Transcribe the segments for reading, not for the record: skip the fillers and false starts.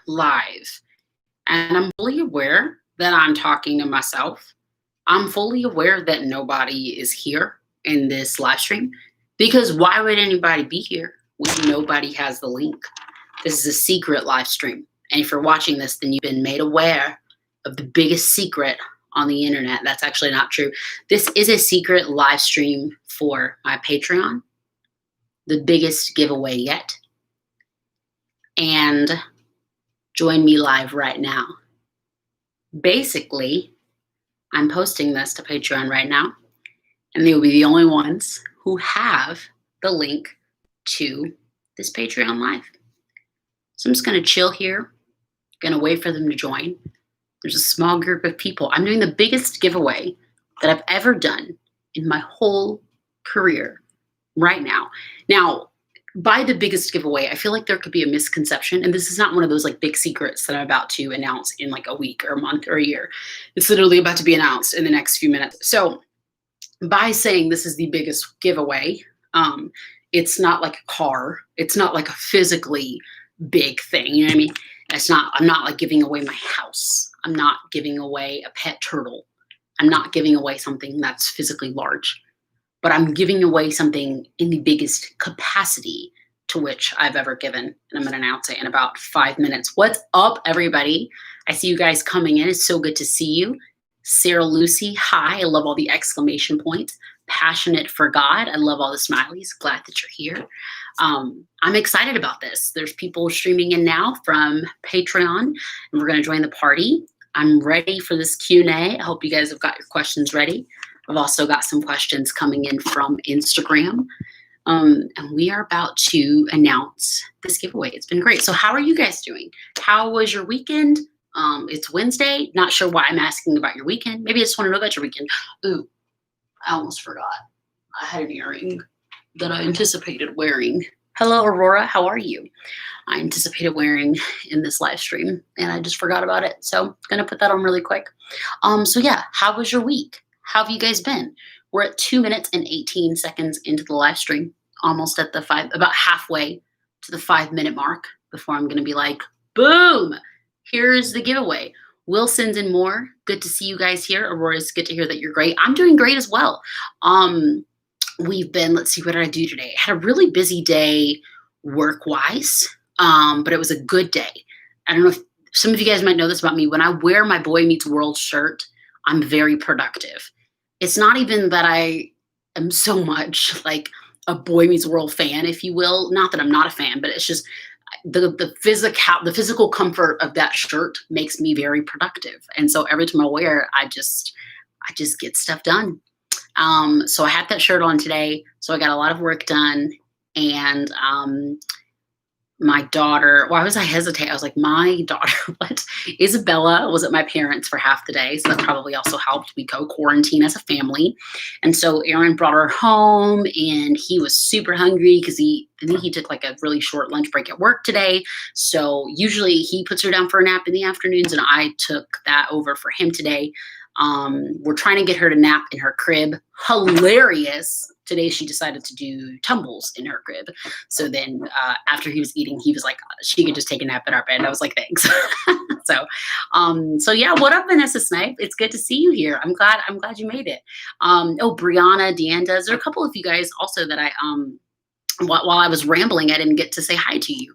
live. And I'm fully aware that I'm talking to myself. I'm fully aware that nobody is here in this live stream because why would anybody be here when nobody has the link? This is a secret live stream. And if you're watching this, then you've been made aware of the biggest secret on the internet. That's actually not true. This is a secret live stream for my Patreon, the biggest giveaway yet. And join me live right now. Basically, I'm posting this to Patreon right now, and they will be the only ones who have the link to this Patreon live. So I'm just going to chill here, going to wait for them to join. There's a small group of people. I'm doing the biggest giveaway that I've ever done in my whole career right now. Now, by the biggest giveaway, I feel like there could be a misconception, and this is not one of those like big secrets that I'm about to announce in like a week or a month or a year. It's literally about to be announced in the next few minutes. So by saying this is the biggest giveaway, it's not like a car. It's not like a physically big thing. You know what I mean? I'm not like giving away my house. I'm not giving away a pet turtle. I'm not giving away something that's physically large. But I'm giving away something in the biggest capacity to which I've ever given. And I'm going to announce it in about 5 minutes. What's up, everybody? I see you guys coming in. It's so good to see you. Sarah Lucy, hi. I love all the exclamation points. Passionate for God. I love all the smileys. Glad that you're here. I'm excited about this. There's people streaming in now from Patreon, and we're going to join the party. I'm ready for this Q&A. I hope you guys have got your questions ready. I've also got some questions coming in from Instagram. And we are about to announce this giveaway. It's been great. So how are you guys doing? How was your weekend? It's Wednesday. Not sure why I'm asking about your weekend. Maybe I just want to know about your weekend. Ooh, I almost forgot. I had an earring that I anticipated wearing. Hello, Aurora. How are you? I anticipated wearing in this live stream, and I just forgot about it. So I'm going to put that on really quick. So yeah, how was your week? How have you guys been? We're at 2 minutes and 18 seconds into the live stream, almost at about halfway to the 5 minute mark before I'm going to be like, boom, here's the giveaway. Wilson's and more. Good to see you guys here. Aurora's good to hear that you're great. I'm doing great as well. Let's see, what did I do today? I had a really busy day work-wise, but it was a good day. I don't know if some of you guys might know this about me. When I wear my Boy Meets World shirt, I'm very productive. It's not even that I am so much like a Boy Meets World fan, if you will. Not that I'm not a fan, but it's just the physical comfort of that shirt makes me very productive. And so every time I wear it, I just get stuff done. So I had that shirt on today, so I got a lot of work done. And my daughter, why was I hesitate? I was like, my daughter, what? Isabella was at my parents' for half the day, so that probably also helped. We co-quarantine as a family. And so Aaron brought her home, and he was super hungry because I think he took like a really short lunch break at work today. So usually he puts her down for a nap in the afternoons, and I took that over for him today. We're trying to get her to nap in her crib. Hilarious. Today she decided to do tumbles in her crib. So then after he was eating, he was like, she could just take a nap in our bed. I was like, thanks. So yeah, what up, Vanessa Snipe? It's good to see you here. I'm glad you made it. Brianna, Deanna, there's a couple of you guys also that I while I was rambling, I didn't get to say hi to you.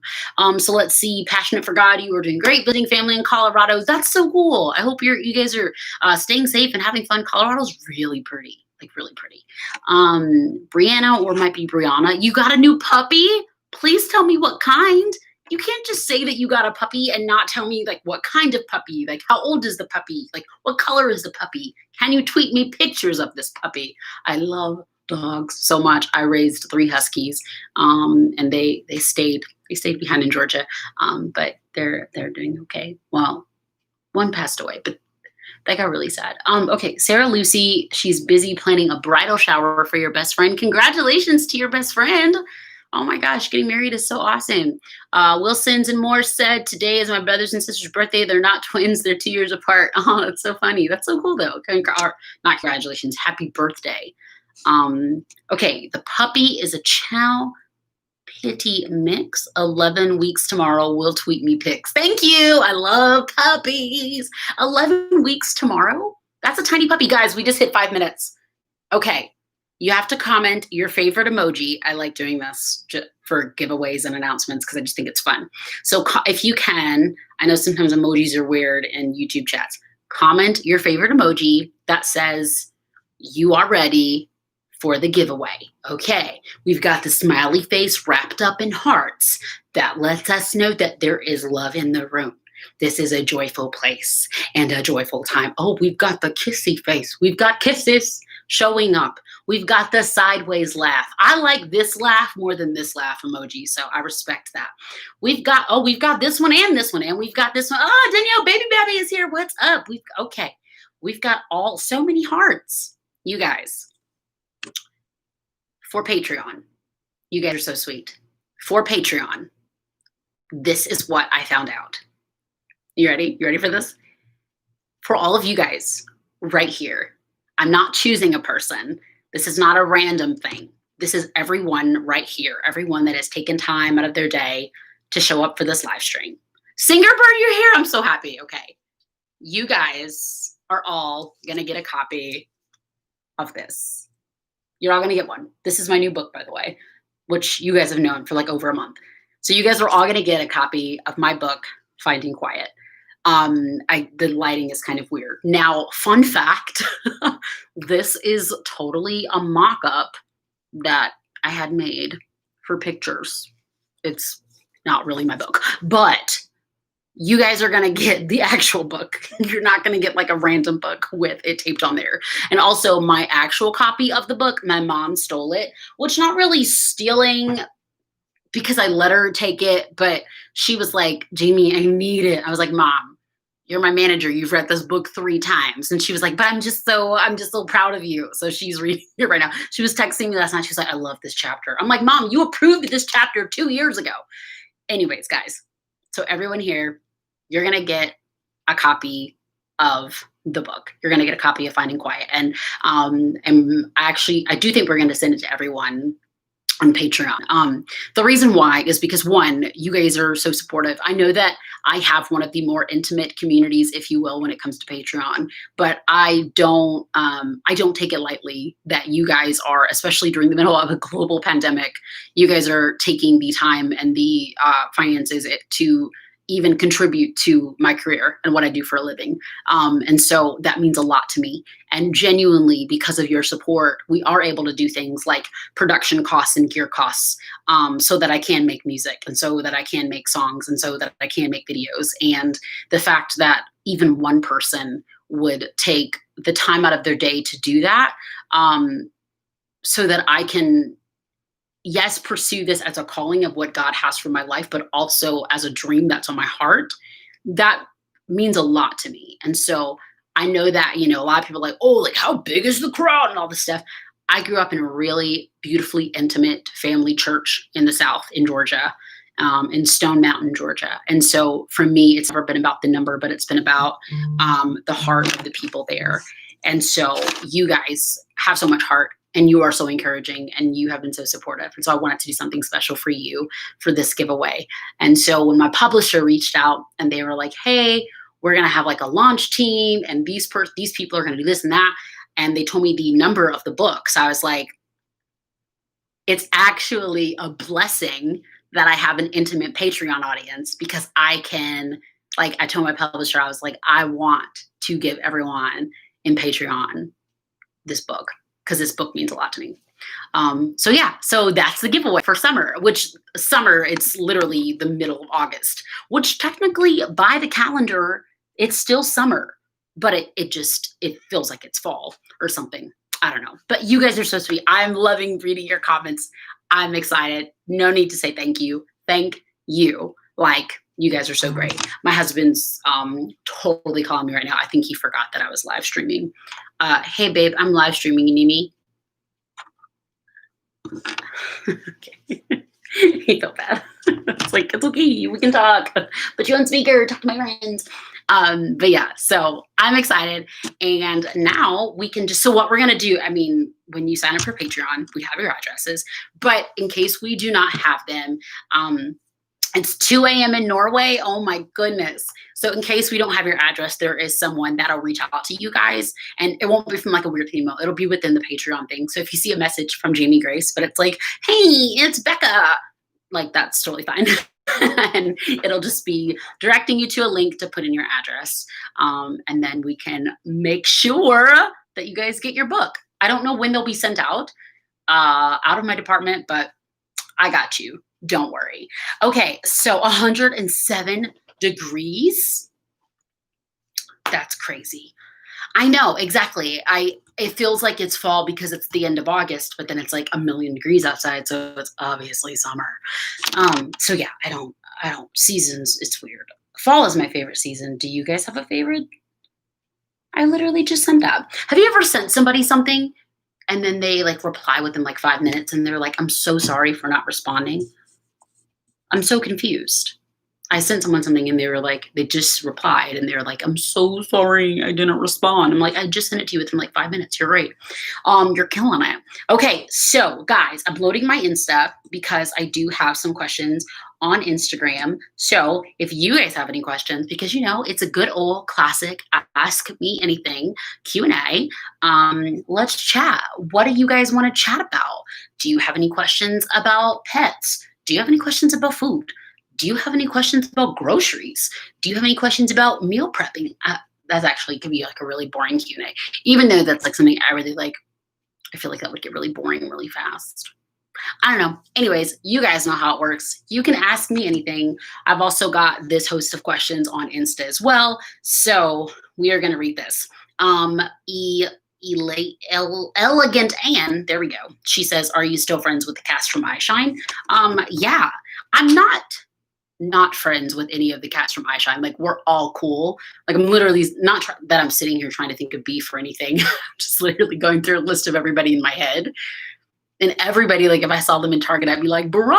So let's see. Passionate for God, you were doing great. Visiting family in Colorado. That's so cool. I hope you guys are staying safe and having fun. Colorado's really pretty. Like really pretty. Brianna, or might be Brianna. You got a new puppy? Please tell me what kind. You can't just say that you got a puppy and not tell me like what kind of puppy. Like how old is the puppy? Like what color is the puppy? Can you tweet me pictures of this puppy? I love dogs so much. I raised 3 huskies, and they stayed behind in Georgia, but they're doing okay. Well, one passed away, but that got really sad. Okay, Sarah Lucy, she's busy planning a bridal shower for your best friend. Congratulations to your best friend. Oh my gosh, getting married is so awesome. Wilson's and more said, today is my brother's and sister's birthday. They're not twins, they're 2 years apart. Oh, that's so funny. That's so cool though. Not congratulations, happy birthday. Okay, the puppy is a Chow kitty mix. 11 weeks tomorrow. Will tweet me pics. Thank you. I love puppies. 11 weeks tomorrow? That's a tiny puppy. Guys, we just hit 5 minutes. Okay. You have to comment your favorite emoji. I like doing this for giveaways and announcements because I just think it's fun. So if you can, I know sometimes emojis are weird in YouTube chats. Comment your favorite emoji that says you are ready for the giveaway. Okay, we've got the smiley face wrapped up in hearts. That lets us know that there is love in the room. This is a joyful place and a joyful time. Oh, we've got the kissy face. We've got kisses showing up. We've got the sideways laugh. I like this laugh more than this laugh emoji, so I respect that. We've got this one, and we've got this one. Oh, Danielle, baby babby is here. What's up? We've got so many hearts. You guys, for Patreon, you guys are so sweet. For Patreon, this is what I found out. You ready? You ready for this? For all of you guys right here, I'm not choosing a person. This is not a random thing. This is everyone right here, everyone that has taken time out of their day to show up for this live stream. Singer Bird, you're here. I'm so happy. Okay. You guys are all going to get a copy of this. You're all going to get one. This is my new book, by the way, which you guys have known for like over a month. So you guys are all going to get a copy of my book, Finding Quiet. The lighting is kind of weird. Now, fun fact, this is totally a mock-up that I had made for pictures. It's not really my book, but you guys are going to get the actual book. You're not going to get like a random book with it taped on there. And also my actual copy of the book, my mom stole it, which not really stealing because I let her take it, but she was like, Jamie, I need it. I was like, Mom, you're my manager. You've read this book 3 times. And she was like, but I'm just so proud of you. So she's reading it right now. She was texting me last night. She was like, I love this chapter. I'm like, Mom, you approved this chapter 2 years ago. Anyways, guys, so everyone here, you're going to get a copy of the book. You're going to get a copy of Finding Quiet. And I do think we're going to send it to everyone on Patreon. The reason why is because, one, you guys are so supportive. I know that I have one of the more intimate communities, if you will, when it comes to Patreon, but I don't take it lightly that you guys are, especially during the middle of a global pandemic, you guys are taking the time and the finances to even contribute to my career and what I do for a living. And so that means a lot to me. And genuinely, because of your support, we are able to do things like production costs and gear costs, so that I can make music and so that I can make songs and so that I can make videos. And the fact that even one person would take the time out of their day to do that, so that I can, yes, pursue this as a calling of what God has for my life, but also as a dream that's on my heart, that means a lot to me. And so I know that, a lot of people are like, oh, like how big is the crowd and all this stuff. I grew up in a really beautifully intimate family church in the South in Georgia, in Stone Mountain, Georgia. And so for me, it's never been about the number, but it's been about the heart of the people there. And so you guys have so much heart. And you are so encouraging and you have been so supportive. And so I wanted to do something special for you for this giveaway. And so when my publisher reached out and they were like, hey, we're going to have like a launch team and these people are going to do this and that. And they told me the number of the book. So I was like, it's actually a blessing that I have an intimate Patreon audience because I can, like, I told my publisher, I was like, I want to give everyone in Patreon this book, because this book means a lot to me. So that's the giveaway for summer, it's literally the middle of August, which technically by the calendar, it's still summer, but it feels like it's fall or something. I don't know, but you guys are so sweet. I'm loving reading your comments. I'm excited. No need to say thank you. Thank you. Like, you guys are so great. My husband's totally calling me right now. I think he forgot that I was live streaming. Hey, babe, I'm live streaming. You need me? Okay. He felt bad. It's like, it's okay, we can talk. Put you on speaker, talk to my friends. But yeah, so I'm excited. And now we can just, so what we're gonna do, I mean, when you sign up for Patreon, we have your addresses, but in case we do not have them, it's 2 a.m. in Norway. Oh my goodness. So in case we don't have your address, there is someone that'll reach out to you guys, and it won't be from like a weird email. It'll be within the Patreon thing. So if you see a message from Jamie Grace, but it's like, hey, it's Becca, like that's totally fine. And it'll just be directing you to a link to put in your address. And then we can make sure that you guys get your book. I don't know when they'll be sent out of my department, but I got you. Don't worry. Okay, so 107 degrees. That's crazy. I know, exactly. It feels like it's fall because it's the end of August, but then it's like a million degrees outside, so it's obviously summer. So yeah, I don't seasons, it's weird. Fall is my favorite season. Do you guys have a favorite? I literally just sent that. Have you ever sent somebody something and then they like reply within like 5 minutes and they're like, I'm so sorry for not responding? I'm so confused. I sent someone something and they were like, they just replied and they were like, I'm so sorry I didn't respond. I'm like, I just sent it to you within like 5 minutes. You're right. You're killing it. Okay, so guys, I'm loading my Insta because I do have some questions on Instagram. So if you guys have any questions, because you know it's a good old classic ask me anything Q&A. Let's chat. What do you guys want to chat about? Do you have any questions about pets? Do you have any questions about food? Do you have any questions about groceries? Do you have any questions about meal prepping? That's actually could be like a really boring Q&A, even though that's like something I really like. I feel like that would get really boring really fast. I don't know. Anyways, you guys know how it works. You can ask me anything. I've also got this host of questions on Insta as well. So we are going to read this. Elegant Anne, there we go. She says, are you still friends with the cast from iShine? Yeah, I'm not friends with any of the cast from iShine. Like, we're all cool. Like, I'm literally not that I'm sitting here trying to think of beef or anything. I'm just literally going through a list of everybody in my head. And everybody, like, if I saw them in Target, I'd be like, "Bruh,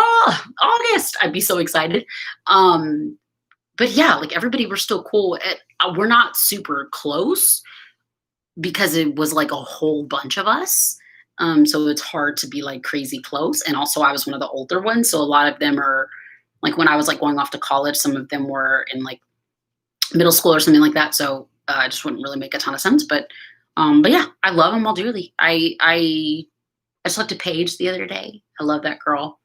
August!" I'd be so excited. But yeah, like everybody, we're still cool. We're not super close because it was like a whole bunch of us. So it's hard to be like crazy close. And also, I was one of the older ones, so a lot of them are like when I was like going off to college. Some of them were in like middle school or something like that. So it just wouldn't really make a ton of sense. But yeah, I love them all dearly. I just looked at Paige the other day. I love that girl.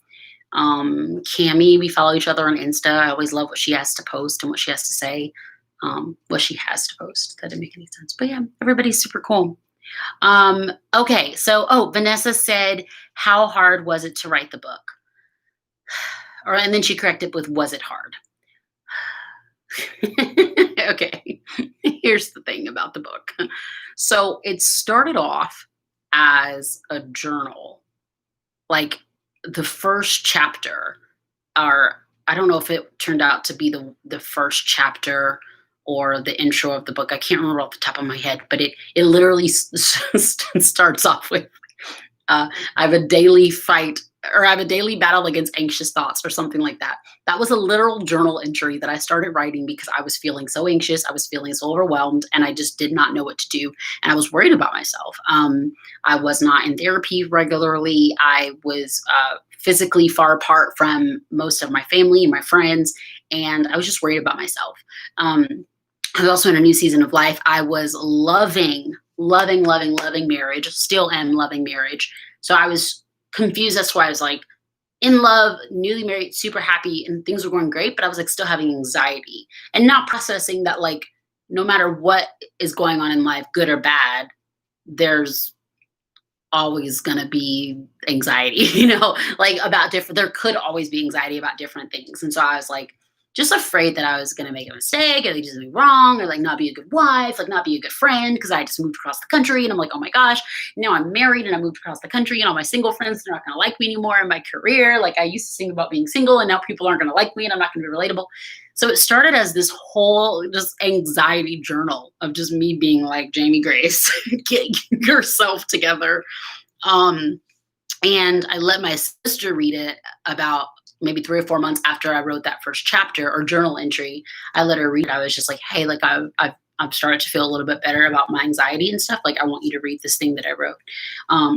Cami, we follow each other on Insta. I always love what she has to post and what she has to say. What she has to post. That didn't make any sense. But yeah, everybody's super cool. Okay, so Vanessa said, how hard was it to write the book? And then she corrected with, was it hard? Okay, here's the thing about the book. So it started off as a journal. Like the first chapter, or I don't know if it turned out to be the first chapter or the intro of the book. I can't remember off the top of my head, but it literally starts off with, I have a daily fight, or I have a daily battle against anxious thoughts, or something like that. That was a literal journal entry that I started writing because I was feeling so anxious. I was feeling so overwhelmed, and I just did not know what to do. And I was worried about myself. I was not in therapy regularly. I was physically far apart from most of my family and my friends, and I was just worried about myself. I was also in a new season of life. I was loving marriage, still am loving marriage. So I was confused as to why I was like in love, newly married, super happy, and things were going great, but I was like still having anxiety and not processing that like no matter what is going on in life, good or bad, there's always gonna be anxiety, like about there could always be anxiety about different things. And so I was like just afraid that I was gonna make a mistake, or like just be wrong, or like not be a good wife, like not be a good friend, because I just moved across the country and I'm like, oh my gosh, now I'm married and I moved across the country and all my single friends, they're not gonna like me anymore in my career. Like I used to sing about being single and now people aren't gonna like me and I'm not gonna be relatable. So it started as this whole just anxiety journal of just me being like, Jamie Grace, get yourself together. And I let my sister read it about maybe 3 or 4 months after I wrote that first chapter or journal entry, I let her read it. I was just like, hey, like I've started to feel a little bit better about my anxiety and stuff. Like, I want you to read this thing that I wrote.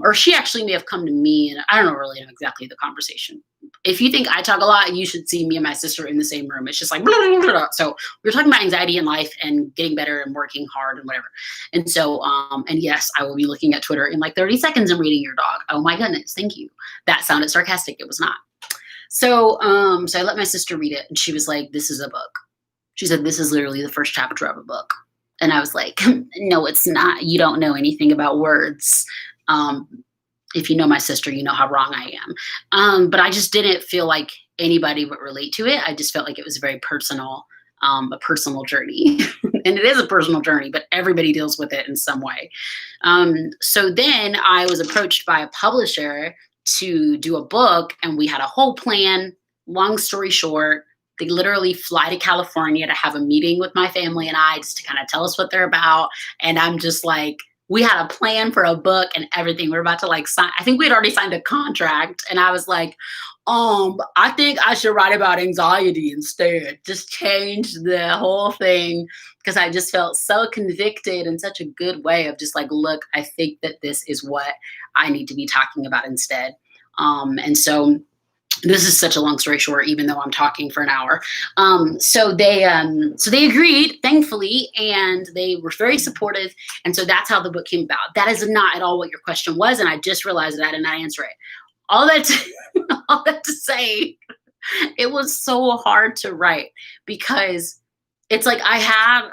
Or she actually may have come to me, and I don't know really know exactly the conversation. If you think I talk a lot, you should see me and my sister in the same room. It's just like, blah, blah, blah, blah. So we were talking about anxiety in life and getting better and working hard and whatever. And so, and yes, I will be looking at Twitter in like 30 seconds and reading your dog. Oh my goodness, thank you. That sounded sarcastic. It was not. So, so I let my sister read it, and she was like, "This is a book." She said, "This is literally the first chapter of a book." And I was like, "No, it's not. You don't know anything about words. If you know my sister, you know how wrong I am." But I just didn't feel like anybody would relate to it. I just felt like it was very personal, a personal journey. And it is a personal journey, but everybody deals with it in some way. So then I was approached by a publisher to do a book, and we had a whole plan. Long story short, they literally fly to California to have a meeting with my family and I, just to kind of tell us what they're about. And I'm just like, we had a plan for a book and everything. We are about to like sign. I think we had already signed a contract. And I was like, I think I should write about anxiety instead. Just change the whole thing, because I just felt so convicted in such a good way of just like, look, I think that this is what I need to be talking about instead. And so this is such a long story short, even though I'm talking for an hour. So they agreed, thankfully, and they were very supportive. And so that's how the book came about. That is not at all what your question was, and I just realized that I did not answer it. All that to say, it was so hard to write, because it's like I had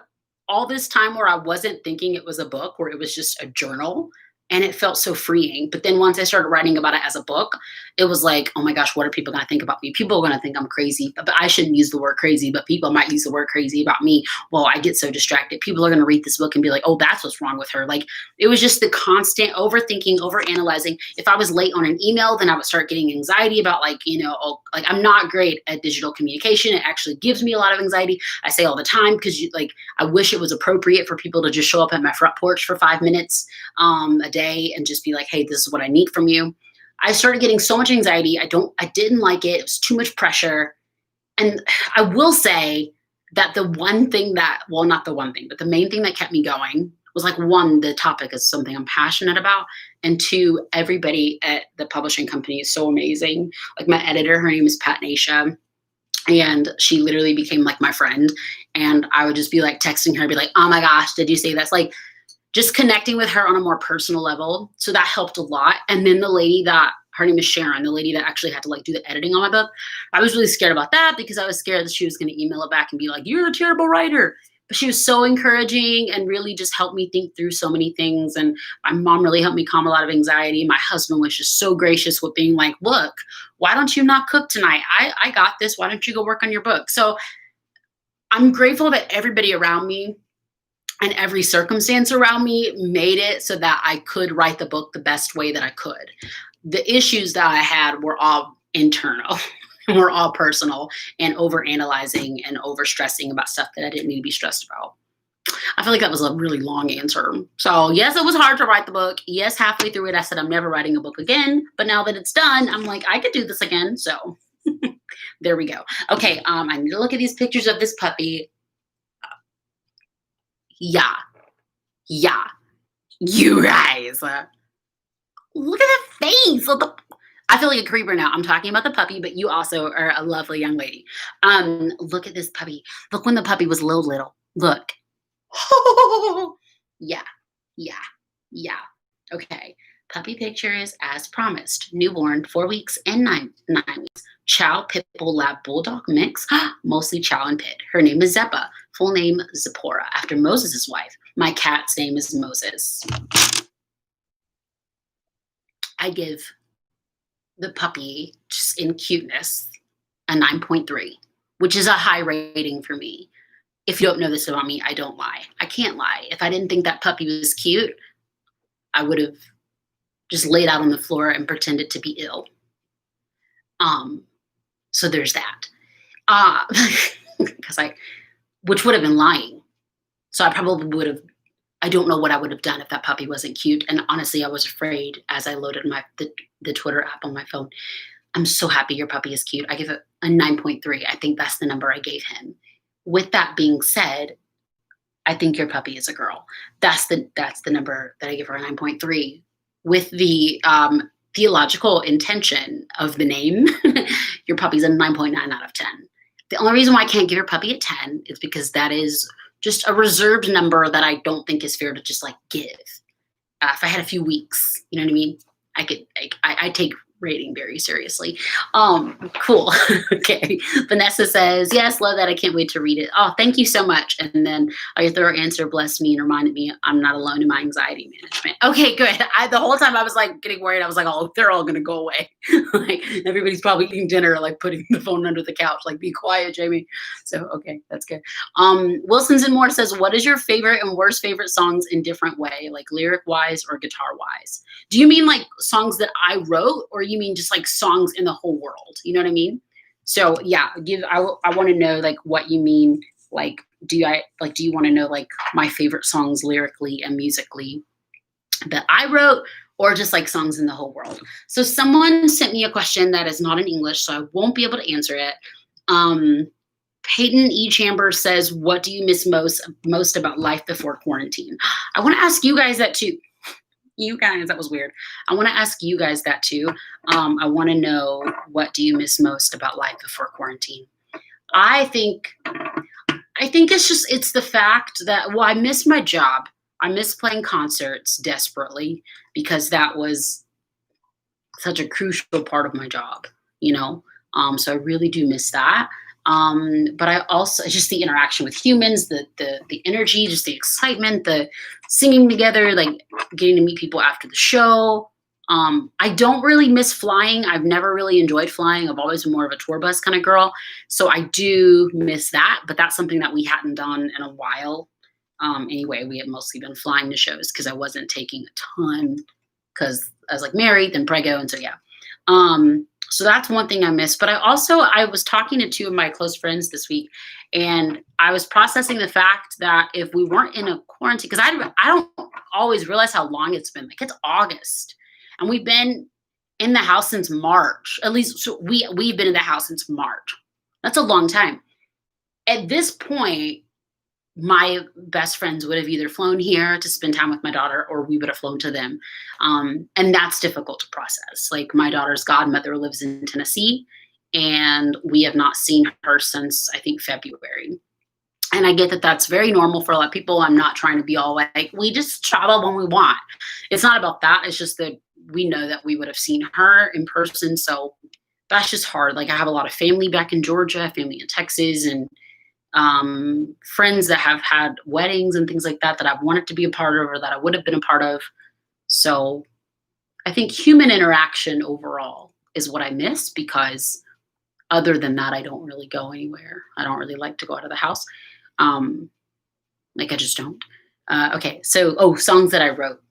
all this time where I wasn't thinking it was a book, where it was just a journal. And it felt so freeing. But then once I started writing about it as a book, it was like, oh my gosh, what are people going to think about me? People are going to think I'm crazy. But I shouldn't use the word crazy, but people might use the word crazy about me. Well, I get so distracted. People are going to read this book and be like, oh, that's what's wrong with her. Like, it was just the constant overthinking, overanalyzing. If I was late on an email, then I would start getting anxiety about like, like I'm not great at digital communication. It actually gives me a lot of anxiety. I say all the time, because I wish it was appropriate for people to just show up at my front porch for 5 minutes a day and just be like, hey, this is what I need from you. I started getting so much anxiety. I didn't like it. It was too much pressure. And I will say that the one thing that, well, not the one thing, but the main thing that kept me going was like, one, the topic is something I'm passionate about. And two, everybody at the publishing company is so amazing. Like my editor, her name is Pat Nasha. And she literally became like my friend. And I would just be like texting her, be like, oh my gosh, did you see this? Like, just connecting with her on a more personal level. So that helped a lot. And then her name is Sharon, the lady that actually had to like do the editing on my book. I was really scared about that, because I was scared that she was going to email it back and be like, you're a terrible writer. But she was so encouraging and really just helped me think through so many things. And my mom really helped me calm a lot of anxiety. My husband was just so gracious with being like, look, why don't you not cook tonight? I got this. Why don't you go work on your book? So I'm grateful that everybody around me and every circumstance around me made it so that I could write the book the best way that I could. The issues that I had were all internal, were all personal, and overanalyzing and overstressing about stuff that I didn't need to be stressed about. I feel like that was a really long answer. So yes, it was hard to write the book. Yes, halfway through it, I said, I'm never writing a book again. But now that it's done, I'm like, I could do this again. So there we go. Okay, I need to look at these pictures of this puppy. Yeah. You guys. Look at the face. I feel like a creeper now. I'm talking about the puppy, but you also are a lovely young lady. Look at this puppy. Look when the puppy was little. Look. Yeah. Okay. Puppy pictures as promised. Newborn, 4 weeks and 9 weeks. Chow Pit Bull Lab Bulldog mix, mostly Chow and Pit. Her name is Zeppa, full name Zipporah, after Moses' wife. My cat's name is Moses. I give the puppy, just in cuteness, a 9.3, which is a high rating for me. If you don't know this about me, I don't lie. I can't lie. If I didn't think that puppy was cute, I would have just laid out on the floor and pretended to be ill. So there's that. Which would have been lying. So I probably would have, I don't know what I would have done if that puppy wasn't cute. And honestly, I was afraid as I loaded the Twitter app on my phone. I'm so happy your puppy is cute. I give it a 9.3. I think that's the number I gave him. With that being said, I think your puppy is a girl. That's the number that I give her, a 9.3. With the theological intention of the name, your puppy's a 9.9 out of 10. The only reason why I can't give your puppy a 10 is because that is just a reserved number that I don't think is fair to just like give. If I had a few weeks, you know what I mean? I take rating very seriously. Cool. Okay. Vanessa says, yes, love that. I can't wait to read it. Oh, thank you so much. And then your third answer blessed me and reminded me I'm not alone in my anxiety management. Okay, good. The whole time I was like getting worried. I was like, oh, they're all gonna go away. Like everybody's probably eating dinner, like putting the phone under the couch, like be quiet, Jamie. So okay, that's good. Wilsons and More says, what is your favorite and worst favorite songs in different way, like lyric wise or guitar wise? Do you mean like songs that I wrote, or you mean just like songs in the whole world? You know what I mean? So yeah, I want to know like what you mean. Like, do you want to know like my favorite songs lyrically and musically that I wrote, or just like songs in the whole world? So someone sent me a question that is not in English, so I won't be able to answer it. Peyton E. Chambers says, what do you miss most about life before quarantine? I want to ask you guys that too. You guys, that was weird. I want to ask you guys that too. I want to know, what do you miss most about life before quarantine? I think it's the fact that, well, I miss my job. I miss playing concerts desperately because that was such a crucial part of my job, you know? So I really do miss that. But I also just the interaction with humans, the energy, just the excitement, the singing together, like getting to meet people after the show. I don't really miss flying. I've never really enjoyed flying. I've always been more of a tour bus kind of girl. So I do miss that, but that's something that we hadn't done in a while. Anyway, we had mostly been flying to shows because I wasn't taking a ton because I was like married, then prego, and so yeah. So that's one thing I miss. But I was talking to two of my close friends this week, and I was processing the fact that if we weren't in a quarantine, because I don't always realize how long it's been. Like it's August, and we've been in the house since March. At least so we've been in the house since March. That's a long time. At this point, my best friends would have either flown here to spend time with my daughter, or we would have flown to them. And that's difficult to process. Like my daughter's godmother lives in Tennessee, and we have not seen her since I think February. And I get that that's very normal for a lot of people. I'm not trying to be all like, we just travel when we want. It's not about that. It's just that we know that we would have seen her in person. So that's just hard. Like I have a lot of family back in Georgia, family in Texas, and friends that have had weddings and things like that I've wanted to be a part of or that I would have been a part of. So I think human interaction overall is what I miss, because other than that, I don't really go anywhere. I don't really like to go out of the house. Like I just don't. Okay, so songs that I wrote.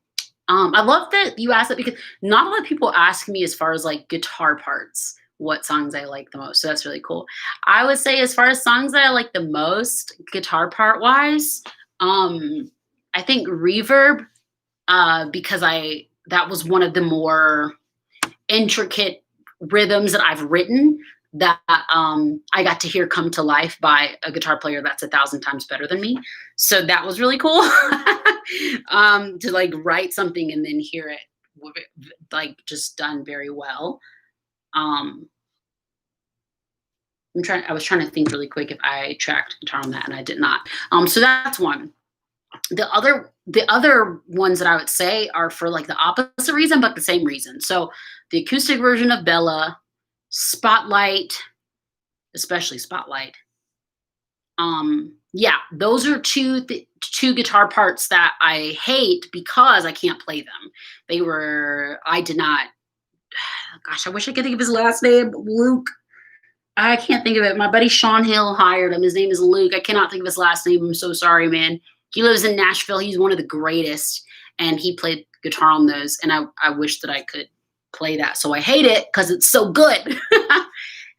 I love that you asked that, because not a lot of people ask me as far as like guitar parts, what songs I like the most. So that's really cool. I would say as far as songs that I like the most, guitar part wise, I think Reverb, because that was one of the more intricate rhythms that I've written that I got to hear come to life by a guitar player that's 1,000 times better than me. So that was really cool to like write something and then hear it like just done very well. I was trying to think really quick if I tracked guitar on that, and I did not. So that's one. The other ones that I would say are for like the opposite reason, but the same reason. So the acoustic version of Bella, Spotlight, especially Spotlight. Yeah, those are two guitar parts that I hate because I can't play them. I did not, gosh, I wish I could think of his last name, Luke. I can't think of it. My buddy Sean Hill hired him. His name is Luke. I cannot think of his last name. I'm so sorry, man. He lives in Nashville. He's one of the greatest, and he played guitar on those, and I wish that I could play that. So I hate it because it's so good.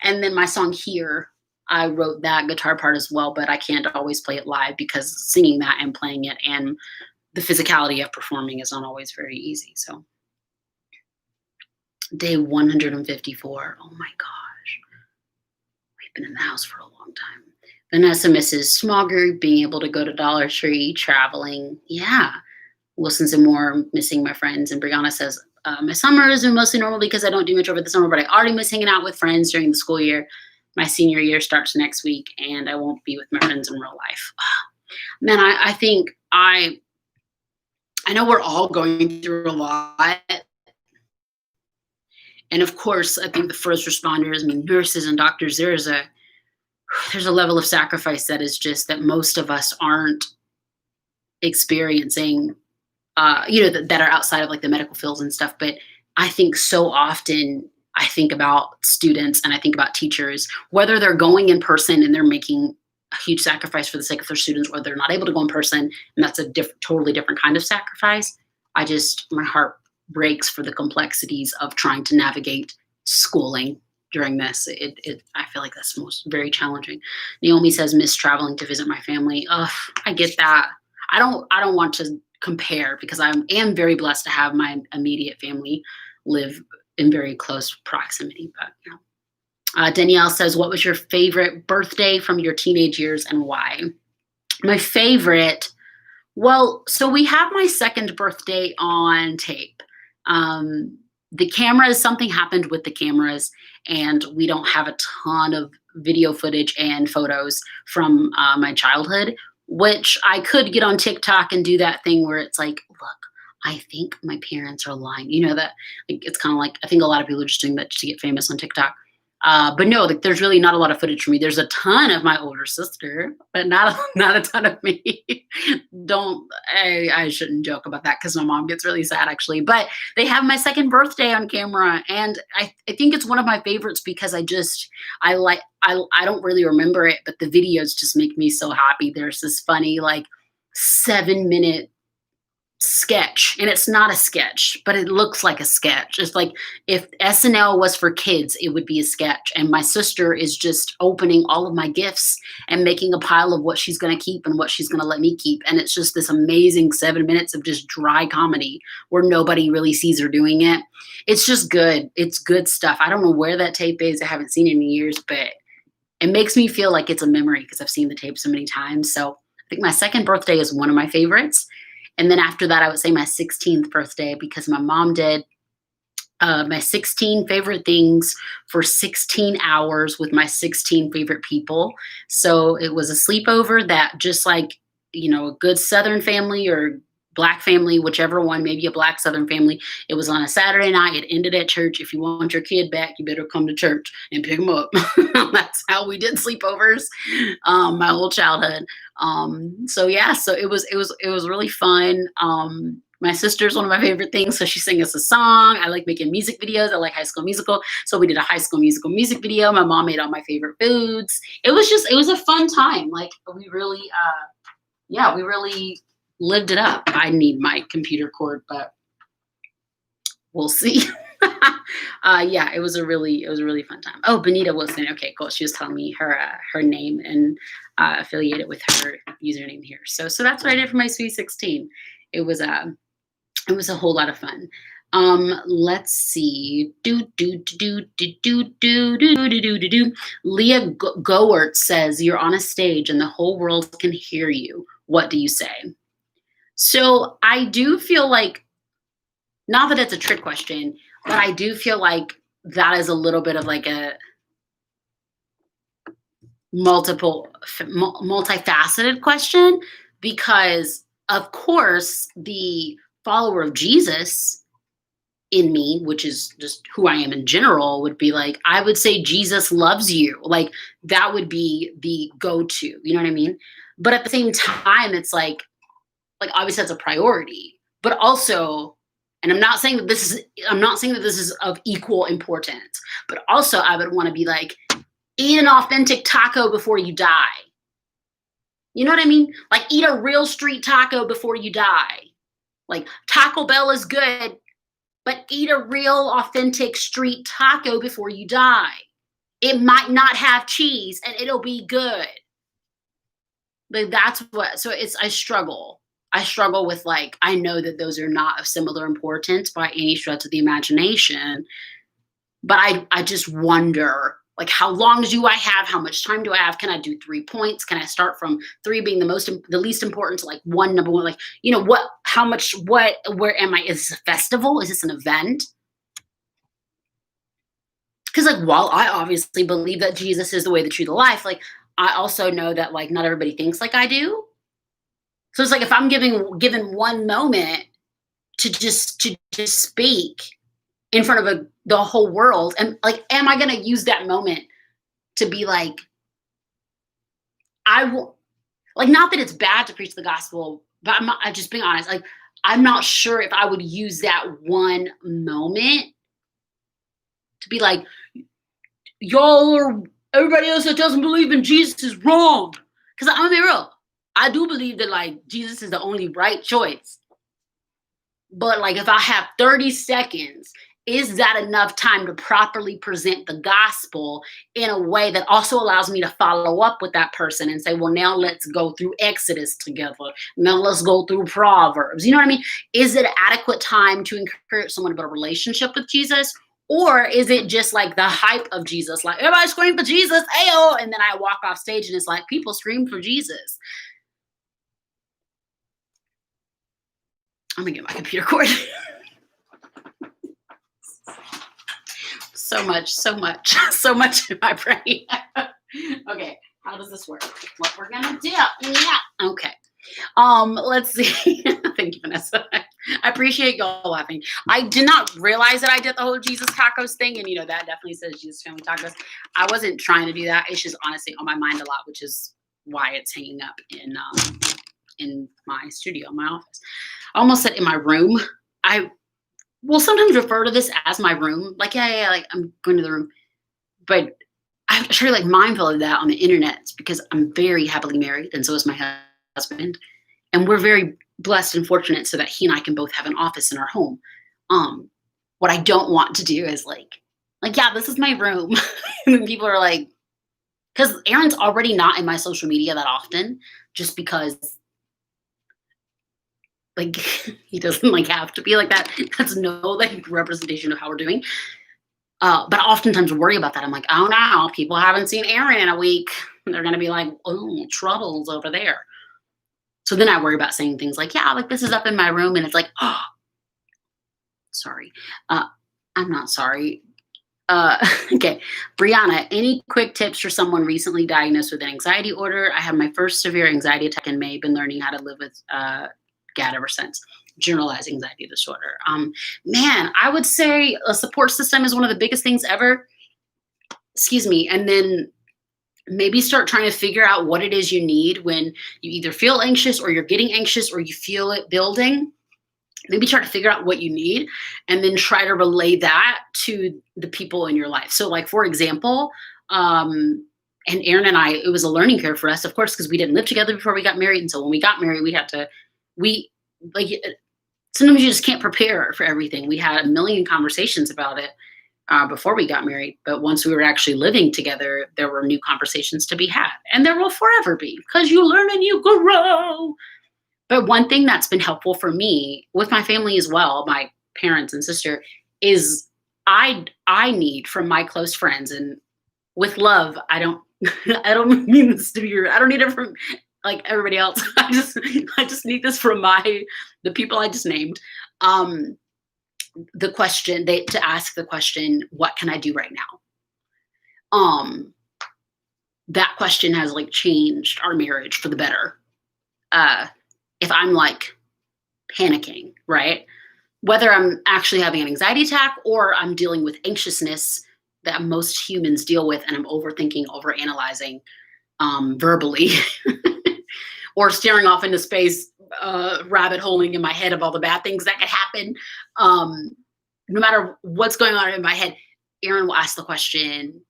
And then my song Here, I wrote that guitar part as well, but I can't always play it live because singing that and playing it and the physicality of performing is not always very easy. So Day 154. Oh my gosh. We've been in the house for a long time. Vanessa misses small group, being able to go to Dollar Tree, traveling. Yeah. Wilson and more missing my friends. And Brianna says, my summer is mostly normal because I don't do much over the summer, but I already miss hanging out with friends during the school year. My senior year starts next week, and I won't be with my friends in real life. Man, I think I know we're all going through a lot. And of course, I think the first responders, I mean, nurses and doctors, there's a level of sacrifice that is just that most of us aren't experiencing, that are outside of like the medical fields and stuff. But I think so often I think about students and I think about teachers, whether they're going in person and they're making a huge sacrifice for the sake of their students, or they're not able to go in person, and that's a totally different kind of sacrifice. My heart breaks for the complexities of trying to navigate schooling during this. I feel like that's very challenging. Naomi says, miss traveling to visit my family. Ugh, I get that. I don't want to compare because I am very blessed to have my immediate family live in very close proximity. But Danielle says, what was your favorite birthday from your teenage years and why? My favorite, well, so we have my second birthday on tape. The cameras, something happened with the cameras, and we don't have a ton of video footage and photos from my childhood, which I could get on TikTok and do that thing where it's like, look, I think my parents are lying. You know that, like, it's kind of like, I think a lot of people are just doing that just to get famous on TikTok. But no, like, there's really not a lot of footage for me. There's a ton of my older sister, but not a ton of me. I shouldn't joke about that because my mom gets really sad actually. But they have my second birthday on camera, and I think it's one of my favorites because I don't really remember it, but the videos just make me so happy. There's this funny like 7-minute sketch, and it's not a sketch, but it looks like a sketch. It's like if SNL was for kids, it would be a sketch. And my sister is just opening all of my gifts and making a pile of what she's going to keep and what she's going to let me keep. And it's just this amazing 7 minutes of just dry comedy where nobody really sees her doing it. It's just good. It's good stuff. I don't know where that tape is. I haven't seen it in years, but it makes me feel like it's a memory because I've seen the tape so many times. So I think my second birthday is one of my favorites. And then after that, I would say my 16th birthday because my mom did my 16 favorite things for 16 hours with my 16 favorite people. So it was a sleepover that just like, a good Southern family or Black family, whichever one, maybe a Black Southern family. It was on a Saturday night. It ended at church. If you want your kid back, you better come to church and pick them up. That's how we did sleepovers my whole childhood. So it was really fun. My sister's one of my favorite things. So she sang us a song. I like making music videos. I like High School Musical. So we did a High School Musical music video. My mom made all my favorite foods. It was a fun time. Like we really lived it up. I need my computer cord, but we'll see. It was a really fun time. Oh, Benita Wilson. Okay, cool. She was telling me her name and affiliated with her username here. So that's what I did for my Sweet 16. It was a whole lot of fun. Let's see. Leah Goert says, you're on a stage and the whole world can hear you. What do you say? So I do feel like, not that it's a trick question, but I do feel like that is a little bit of like a multifaceted question, because of course the follower of Jesus in me, which is just who I am in general, would be like, I would say Jesus loves you. Like that would be the go-to, you know what I mean? But at the same time, it's like obviously that's a priority, but also, and I'm not saying that this is of equal importance, but also I would want to be like, eat an authentic taco before you die. You know what I mean? Like eat a real street taco before you die. Like Taco Bell is good, but eat a real authentic street taco before you die. It might not have cheese and it'll be good. Like that's what, so I struggle with like, I know that those are not of similar importance by any stretch of the imagination, But I just wonder, like, how long do I have? How much time do I have? Can I do 3 points? Can I start from three being the least important to like one number one? Like, what? How much? What? Where am I? Is this a festival? Is this an event? Because like, while I obviously believe that Jesus is the way, the truth, the life, like I also know that like not everybody thinks like I do. So it's like if I'm given one moment to just speak in front of the whole world, and like, am I going to use that moment to be like, I will, like, not that it's bad to preach the gospel, but I'm just being honest, like I'm not sure if I would use that one moment to be like, y'all are, everybody else that doesn't believe in Jesus is wrong. Because I'm gonna be real, I do believe that like Jesus is the only right choice. But like if I have 30 seconds, is that enough time to properly present the gospel in a way that also allows me to follow up with that person and say, well, now let's go through Exodus together. Now let's go through Proverbs. You know what I mean? Is it adequate time to encourage someone to build a relationship with Jesus? Or is it just like the hype of Jesus? Like everybody scream for Jesus, ayo, and then I walk off stage and it's like people scream for Jesus. I'm gonna get my computer cord. So much, so much, so much in my brain. Okay, how does this work? What we're gonna do? Yeah. Okay. Let's see. Thank you, Vanessa. I appreciate y'all laughing. I did not realize that I did the whole Jesus tacos thing, and that definitely says Jesus family tacos. I wasn't trying to do that. It's just honestly on my mind a lot, which is why it's hanging up in my studio, my office. I almost said in my room. I will sometimes refer to this as my room. Like, yeah, like I'm going to the room. But I'm sure like mindful of that on the internet because I'm very happily married, and so is my husband. And we're very blessed and fortunate so that he and I can both have an office in our home. What I don't want to do is like, yeah, this is my room. And then people are like, because Aaron's already not in my social media that often, just because like he doesn't like have to be like that. That's no like representation of how we're doing. But I oftentimes worry about that. I'm like, oh no, people haven't seen Aaron in a week. They're gonna be like, oh, troubles over there. So then I worry about saying things like, yeah, like this is up in my room, and it's like, oh, sorry. I'm not sorry. Okay, Brianna, any quick tips for someone recently diagnosed with an anxiety order? I had my first severe anxiety attack in May. Been learning how to live with GAD ever since. Generalized anxiety disorder. Man, I would say a support system is one of the biggest things ever. Excuse me. And then maybe start trying to figure out what it is you need when you either feel anxious or you're getting anxious or you feel it building. Maybe try to figure out what you need and then try to relay that to the people in your life. So like, for example, and Aaron and I, it was a learning curve for us, of course, because we didn't live together before we got married. And so when we got married, we like, sometimes you just can't prepare for everything. We had a million conversations about it before we got married. But once we were actually living together, there were new conversations to be had. And there will forever be because you learn and you grow. But one thing that's been helpful for me with my family as well, my parents and sister, is I need from my close friends, and with love, I don't I don't mean this to be rude. I don't need it from like everybody else. I just need this from the people I just named. The question to ask the question, what can I do right now? That question has like changed our marriage for the better. If I'm like panicking, right? Whether I'm actually having an anxiety attack or I'm dealing with anxiousness that most humans deal with, and I'm overthinking, overanalyzing verbally, or staring off into space, rabbit holing in my head of all the bad things that could happen. No matter what's going on in my head, Aaron will ask the question.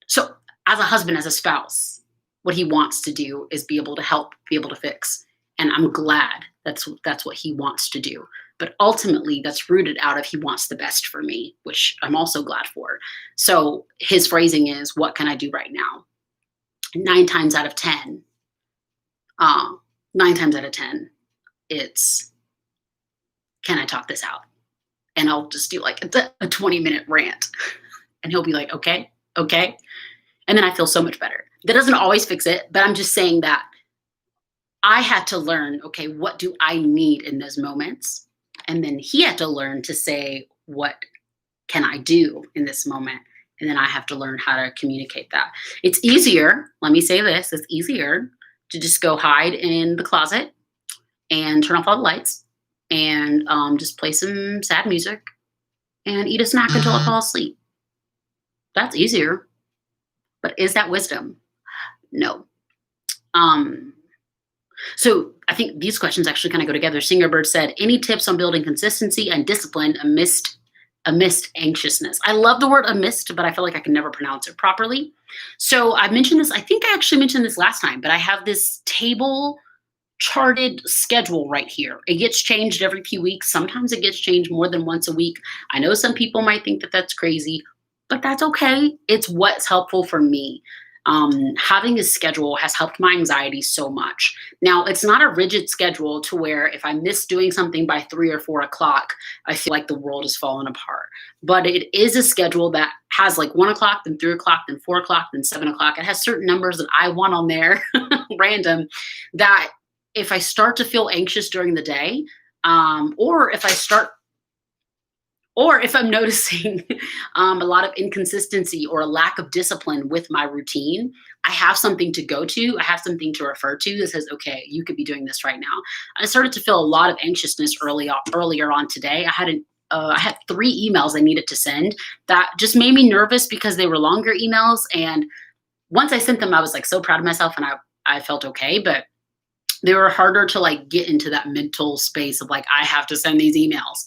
So as a husband, as a spouse, what he wants to do is be able to help, be able to fix. And I'm glad that's what he wants to do. But ultimately, that's rooted out of he wants the best for me, which I'm also glad for. So his phrasing is, what can I do right now? 9 times out of 10, it's, can I talk this out? And I'll just do like a 20-minute rant And he'll be like, okay, okay. And then I feel so much better. That doesn't always fix it, but I'm just saying that I had to learn, okay, what do I need in those moments? And then he had to learn to say, what can I do in this moment? And then I have to learn how to communicate that. It's easier, let me say this, it's easier to just go hide in the closet and turn off all the lights and just play some sad music and eat a snack until I fall asleep. That's easier. But is that wisdom? No. Um, so I think these questions actually kind of go together. Singerbird said, any tips on building consistency and discipline amidst anxiousness? I love the word amidst, but I feel like I can never pronounce it properly. So I mentioned this, I think I actually mentioned this last time, but I have this table charted schedule right here. It gets changed every few weeks. Sometimes it gets changed more than once a week. I know some people might think that that's crazy, but that's okay. It's what's helpful for me. Having a schedule has helped my anxiety so much. Now, it's not a rigid schedule to where if I miss doing something by 3 or 4 o'clock, I feel like the world is falling apart. But it is a schedule that has like 1 o'clock, then 3 o'clock, then 4 o'clock, then 7 o'clock. It has certain numbers that I want on there, random, that if I start to feel anxious during the day, or if I'm noticing a lot of inconsistency or a lack of discipline with my routine, I have something to go to. I have something to refer to that says, okay, you could be doing this right now. I started to feel a lot of anxiousness earlier on today. I had 3 emails I needed to send that just made me nervous because they were longer emails. And once I sent them, I was like so proud of myself and I felt okay. But they were harder to like get into that mental space of like, I have to send these emails.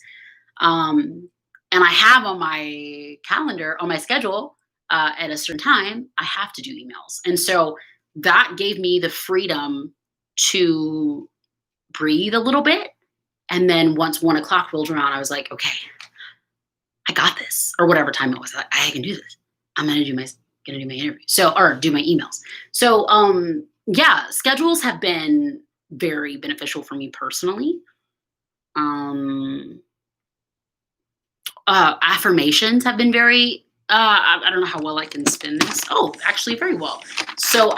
And I have on my calendar, on my schedule, at a certain time, I have to do emails. And so that gave me the freedom to breathe a little bit. And then once 1 o'clock rolled around, I was like, okay, I got this, or whatever time it was. I can do this. I'm gonna do my interview. So, or do my emails. So yeah, schedules have been very beneficial for me personally. Affirmations have been very, I don't know how well I can spin this. Oh, actually very well. So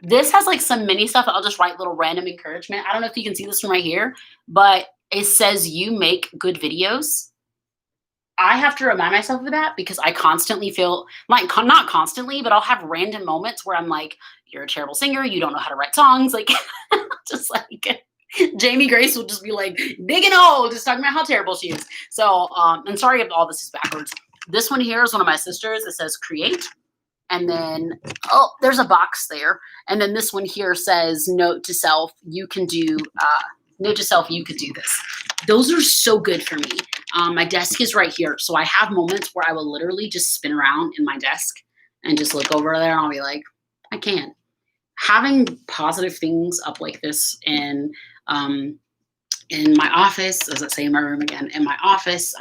this has like some mini stuff. I'll just write little random encouragement. I don't know if you can see this from right here, but it says you make good videos. I have to remind myself of that because I constantly feel like, not constantly, but I'll have random moments where I'm like, you're a terrible singer. You don't know how to write songs. Like, just like, Jamie Grace will just be like digging hole, just talking about how terrible she is. So, and sorry if all this is backwards. This one here is one of my sisters. It says create. And then, oh, there's a box there. And then this one here says note to self, you can do, note to self, you could do this. Those are so good for me. My desk is right here. So I have moments where I will literally just spin around in my desk and just look over there and I'll be like, I can't. Having positive things up like this in my office, as I say in my room again, in my office,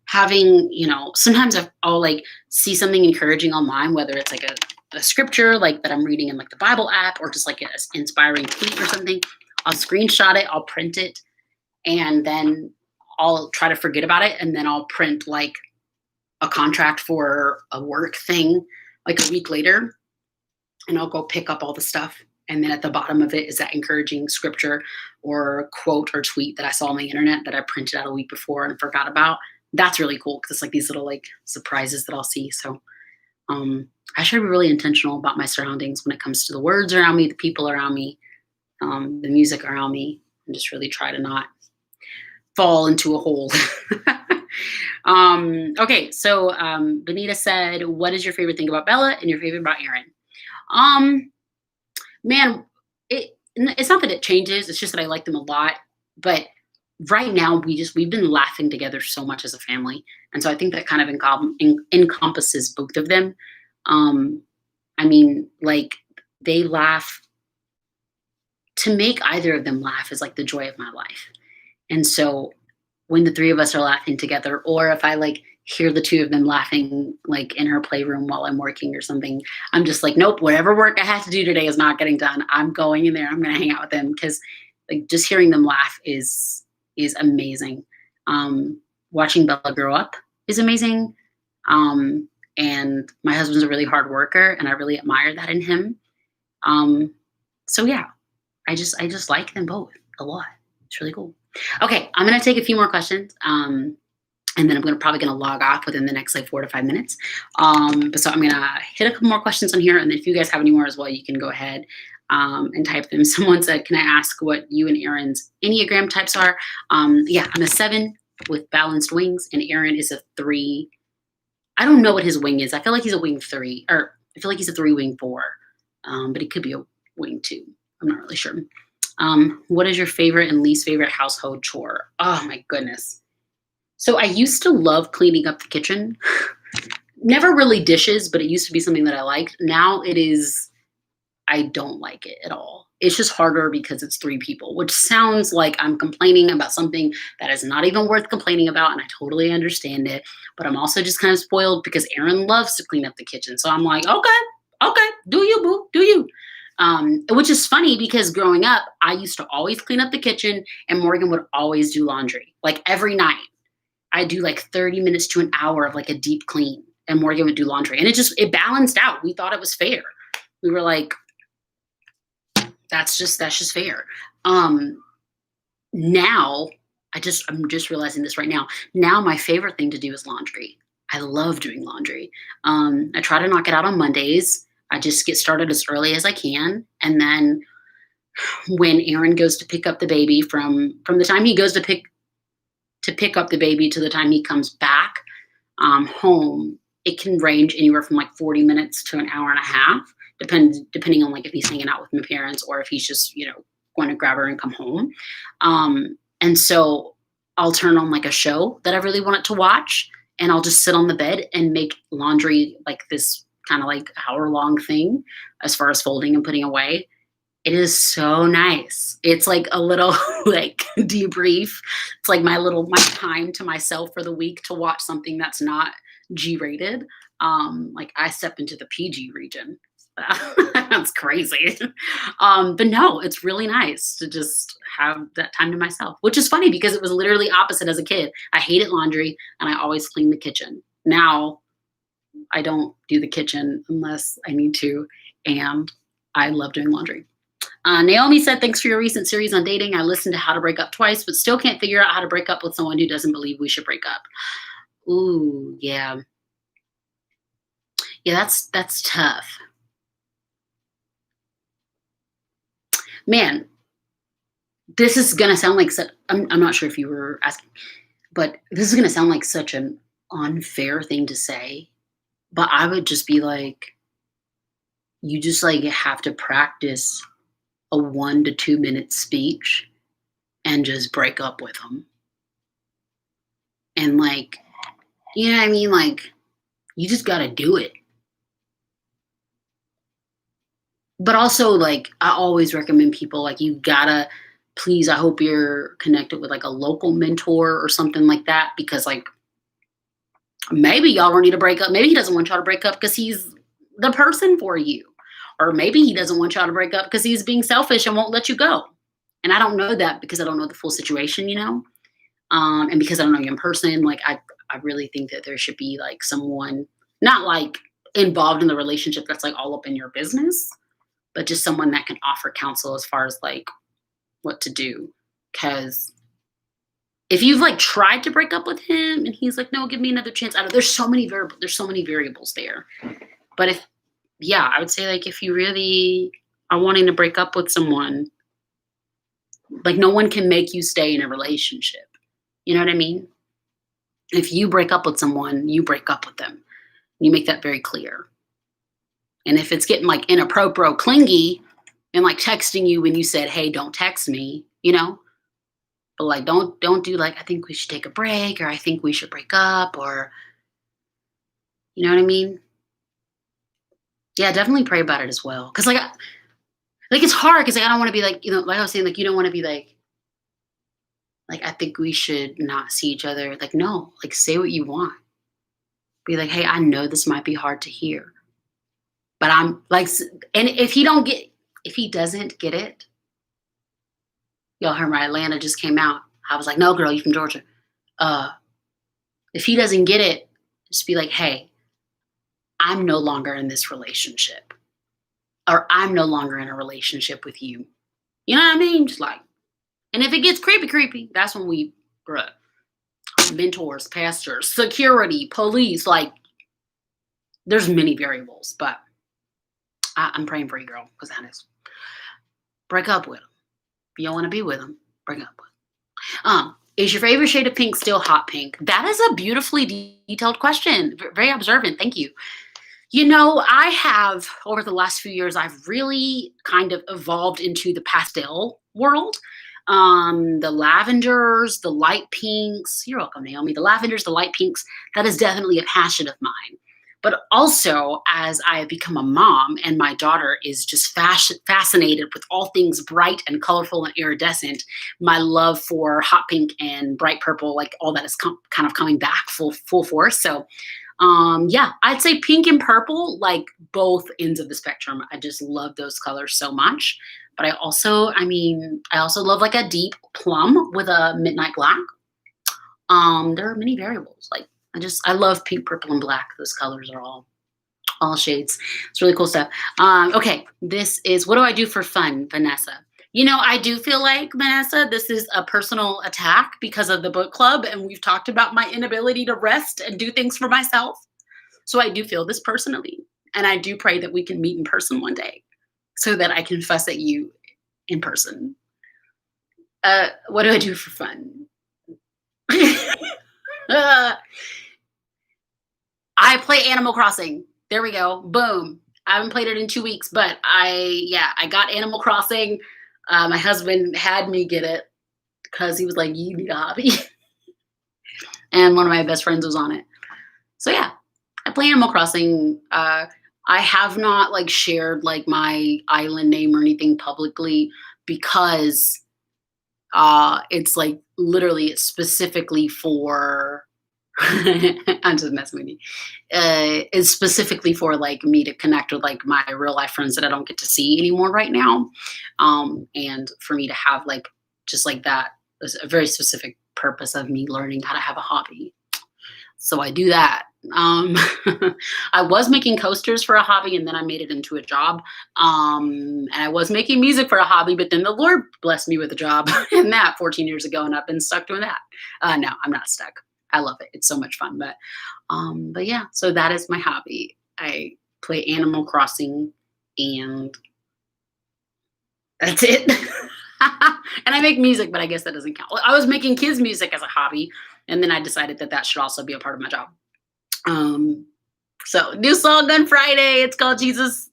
having, sometimes I'll like see something encouraging online, whether it's like a scripture like that I'm reading in like the Bible app or just like an inspiring tweet or something. I'll screenshot it, I'll print it, and then I'll try to forget about it. And then I'll print like a contract for a work thing like a week later. And I'll go pick up all the stuff. And then at the bottom of it is that encouraging scripture or quote or tweet that I saw on the internet that I printed out a week before and forgot about. That's really cool because it's like these little like surprises that I'll see. So I try to be really intentional about my surroundings when it comes to the words around me, the people around me, the music around me, and just really try to not fall into a hole. Okay, so Benita said, what is your favorite thing about Bella and your favorite about Aaron? Man, it's not that it changes. It's just that I like them a lot. But right now, we've been laughing together so much as a family, and so I think that kind of encompasses both of them. I mean, like they laugh. To make either of them laugh is like the joy of my life, and so when the 3 of us are laughing together, or if I like hear the 2 of them laughing like in her playroom while I'm working or something, I'm just like, nope, whatever work I have to do today is not getting done. I'm going in there. I'm going to hang out with them because like just hearing them laugh is amazing. Watching Bella grow up is amazing. And my husband's a really hard worker, and I really admire that in him. Um, so yeah, I just like them both a lot. It's really cool. Okay, I'm gonna take a few more questions. And then I'm probably gonna log off within the next like 4 to 5 minutes. But so I'm gonna hit a couple more questions on here, and then if you guys have any more as well, you can go ahead and type them. Someone said, "Can I ask what you and Aaron's Enneagram types are?" Yeah, I'm a 7 with balanced wings, and Aaron is a 3. I don't know what his wing is. I feel like he's a wing 3, or I feel like he's a 3 wing 4, but he could be a wing 2. I'm not really sure. What is your favorite and least favorite household chore? Oh my goodness. So I used to love cleaning up the kitchen. Never really dishes, but it used to be something that I liked. Now it is, I don't like it at all. It's just harder because it's 3 people, which sounds like I'm complaining about something that is not even worth complaining about. And I totally understand it. But I'm also just kind of spoiled because Aaron loves to clean up the kitchen. So I'm like, okay, do you, boo, do you. Which is funny because growing up, I used to always clean up the kitchen and Morgan would always do laundry, like every night. I do like 30 minutes to an hour of like a deep clean and Morgan would do laundry. And it balanced out. We thought it was fair. We were like, that's just fair. Now I'm just realizing this right now. Now my favorite thing to do is laundry. I love doing laundry. I try to knock it out on Mondays. I just get started as early as I can. And then when Aaron goes to pick up the baby from the time he goes to pick up the baby to the time he comes back home, it can range anywhere from like 40 minutes to an hour and a half, depending on like if he's hanging out with my parents or if he's just, going to grab her and come home. And so I'll turn on like a show that I really wanted to watch and I'll just sit on the bed and make laundry like this kind of like hour-long thing as far as folding and putting away. It is so nice. It's like a little like debrief. It's like my time to myself for the week to watch something that's not G-rated. Like I step into the PG region. That's crazy. But no, it's really nice to just have that time to myself, which is funny because it was literally opposite as a kid. I hated laundry and I always cleaned the kitchen. Now I don't do the kitchen unless I need to, and I love doing laundry. Naomi said, "Thanks for your recent series on dating. I listened to How to Break Up twice, but still can't figure out how to break up with someone who doesn't believe we should break up." Ooh, yeah. Yeah, that's tough. Man, this is gonna sound like I'm not sure if you were asking, but this is gonna sound like such an unfair thing to say. But I would just be like, you just like have to practice a 1 to 2 minute speech and just break up with them. And like, you know what I mean? Like, you just got to do it. But also, like, I always recommend people, like, you gotta, please, I hope you're connected with like a local mentor or something like that because, like, maybe y'all don't need to break up. Maybe he doesn't want y'all to break up because he's the person for you. Or maybe he doesn't want y'all to break up because he's being selfish and won't let you go. And I don't know that because I don't know the full situation, and because I don't know you in person. Like, I really think that there should be like someone not like involved in the relationship that's like all up in your business, but just someone that can offer counsel as far as like what to do. Because if you've like tried to break up with him and he's like, no, give me another chance. I don't, there's so many variables there. But I would say like if you really are wanting to break up with someone, like no one can make you stay in a relationship. You know what I mean? If you break up with someone, you break up with them. You make that very clear. And if it's getting like inappropriate, clingy, and like texting you when you said, hey, don't text me, but like don't do like, I think we should take a break or I think we should break up or, you know what I mean? Yeah, definitely pray about it as well. Cause like it's hard because like, I don't want to be like, like I was saying, like you don't want to be like I think we should not see each other. Like, no, like say what you want. Be like, hey, I know this might be hard to hear, but I'm like, and if he doesn't get it, y'all heard my Atlanta just came out. I was like, no, girl, you from Georgia. If he doesn't get it, Just be like, hey, I'm no longer in this relationship, or I'm no longer in a relationship with you. You know what I mean? Just like, and if it gets creepy, that's when we, bruh, mentors, pastors, security, police, like, there's many variables, but I'm praying for you, girl, because that is, break up with them. If you don't want to be with them, break up with them. Is your favorite shade of pink still hot pink? That is a beautifully detailed question. Very observant. Thank you. You know, I have, over the last few years, I've really kind of evolved into the pastel world. The lavenders, the light pinks. You're welcome, Naomi. The lavenders, the light pinks. That is definitely a passion of mine. But also, as I have become a mom and my daughter is just fascinated with all things bright and colorful and iridescent, my love for hot pink and bright purple, like all that is kind of coming back full force. So yeah, I'd say pink and purple, like both ends of the spectrum. I just love those colors so much. But I also love like a deep plum with a midnight black. There are many variables. Like I love pink, purple, and black. Those colors are all shades. It's really cool stuff. Okay, this is what do I do for fun, Vanessa? You know, I do feel like, Vanessa, this is a personal attack because of the book club, and we've talked about my inability to rest and do things for myself. So I do feel this personally, and I do pray that we can meet in person one day so that I can fuss at you in person. What do I do for fun? Uh, I play Animal Crossing. There we go. Boom. I haven't played it in 2 weeks, but I got Animal Crossing. My husband had me get it because he was like, you need a hobby. And one of my best friends was on it. So yeah, I play Animal Crossing. I have not like shared like my island name or anything publicly because it's like literally it's specifically for I'm just messing with you. It's specifically for like me to connect with like my real life friends that I don't get to see anymore right now. And for me to have like just like that is a very specific purpose of me learning how to have a hobby. So I do that. I was making coasters for a hobby and then I made it into a job. And I was making music for a hobby, but then the Lord blessed me with a job in that 14 years ago, and I've been stuck doing that. No, I'm not stuck. I love it. It's so much fun. But yeah, so that is my hobby. I play Animal Crossing and that's it. And I make music, but I guess that doesn't count. I was making kids music as a hobby, and then I decided that that should also be a part of my job. So new song on Friday. It's called Jesus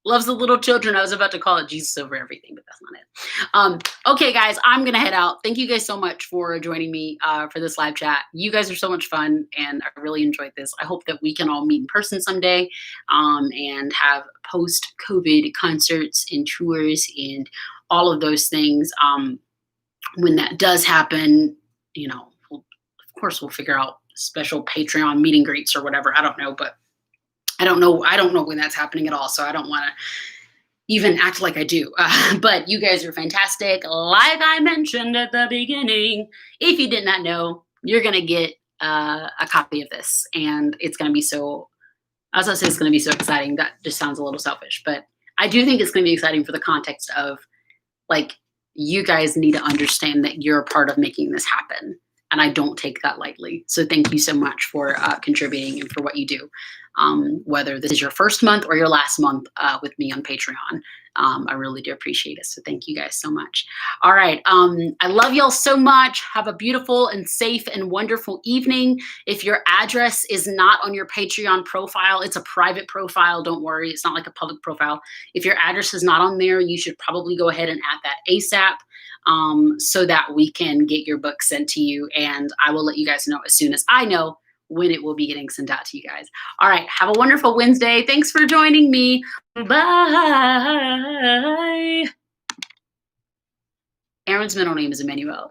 Loves the Little Children. I was about to call it Jesus Over Everything, but that's not it. Okay, guys, I'm going to head out. Thank you guys so much for joining me for this live chat. You guys are so much fun, and I really enjoyed this. I hope that we can all meet in person someday and have post-COVID concerts and tours and all of those things. When that does happen, you know, of course, we'll figure out special Patreon meet and greets or whatever. I don't know, but I don't know when that's happening at all. So I don't want to even act like I do. But you guys are fantastic. Like I mentioned at the beginning, if you did not know, you're going to get a copy of this. And it's going to be so, as I say, it's going to be so exciting. That just sounds a little selfish. But I do think it's going to be exciting for the context of, like, you guys need to understand that you're a part of making this happen. And I don't take that lightly. So thank you so much for contributing and for what you do. Whether this is your first month or your last month with me on Patreon. I really do appreciate it. So thank you guys so much. All right. I love y'all so much. Have a beautiful and safe and wonderful evening. If your address is not on your Patreon profile, it's a private profile. Don't worry. It's not like a public profile. If your address is not on there, you should probably go ahead and add that ASAP. So that we can get your book sent to you. And I will let you guys know as soon as I know when it will be getting sent out to you guys. All right. Have a wonderful Wednesday. Thanks for joining me. Bye. Aaron's middle name is Emmanuel.